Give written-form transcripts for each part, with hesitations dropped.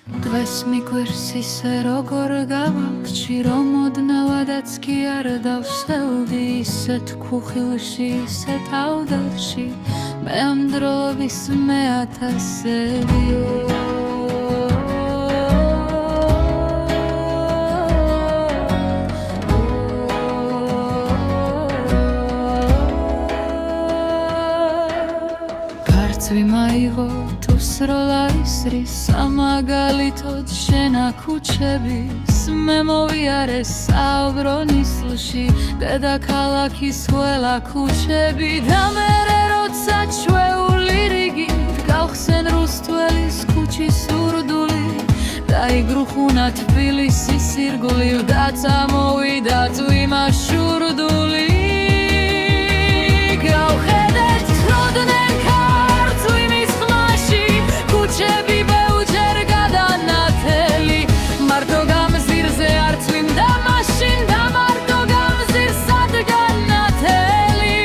დღეს მიგვერს ისე როგორ გავარჩი რომ ოდნავადაც კი არ დავსელდი ისეთ ქუხილში ისე თავდარში მე ამ დროების მეათასები ვიმაიღო თუ სროლა ისრის სამაგალითოდ შენ აქუჩების მე მოვიარე საუბრო ნისლში დედაქალაქის ყველა ქუჩები და მერე როცა ჩვეული რიგი გავხსენ რუსთველის ქუჩის სურდული დაიგრუხუნა თბილისის ირგვლივ და წამოვიდა წვიმა შურდული გავხედეთ როდნენ ქუჩები ბევრჯერ გადანათელი მარტო გამზირზე არ წვიმდა მაშინ და მარტო გამზირს ადგანათელი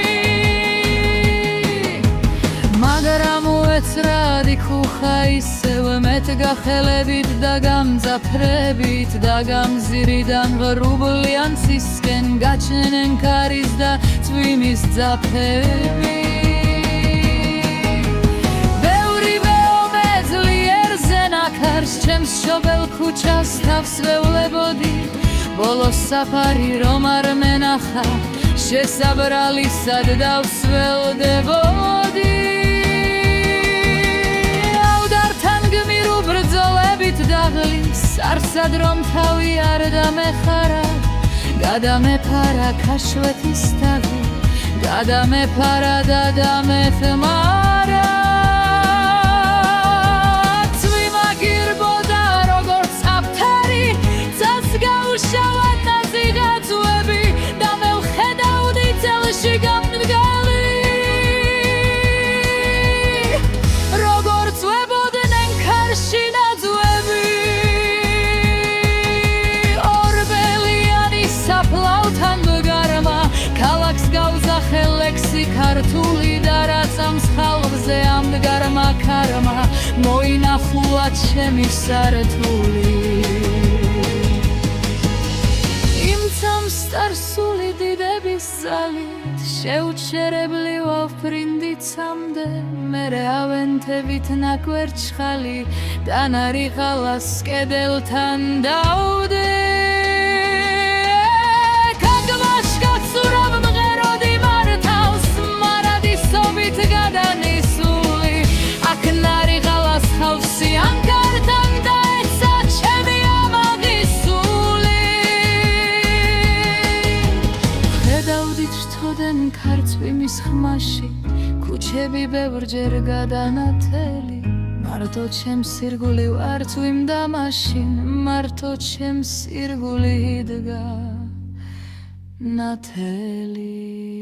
მაგრამ უეცრადი ქუხა ისევ მეტგა ხელებით და გამძაფრებით და გამზირიდან ღრუბლიან ცისკენ გაჩენენ ქარის და წვიმის ძაფები ქარს ჩემს შობელ ქუჩას თავს ვევლებოდი ბოლო საფარი რომ არ მენახა შესაბრალისად დავსველდებოდი აუდართან გმირ უბრძოლებით დაღლის არსად რომ თავი არ დამეხარა გადამეფარა ქაშვეთის თავი გადამეფარა და დამეხმარა ქართული და რაცამს ხალხზე ამდგარმა ქარმა მოინახულა ჩემი სართული იმ წამსტარსული დიდების ზალით შეუჩერებლი ვაფრინდიცამდე მერე ავენთებით ნაკვერჩხალი და ნარიღალას კედელთან დავდე გადანისული აქ ნარიღალას ხავსი ანკართან დაეცა ჩემი ამაღისული ხედავდით შთოდენ ქარწვიმის ხმაში ქუჩები ბევრჯერ გადანათელი მარტო ჩემს ირგვლივ არ წვიმდა მაშინ მარტო ჩემს ირგვლივ იდგა ნათელი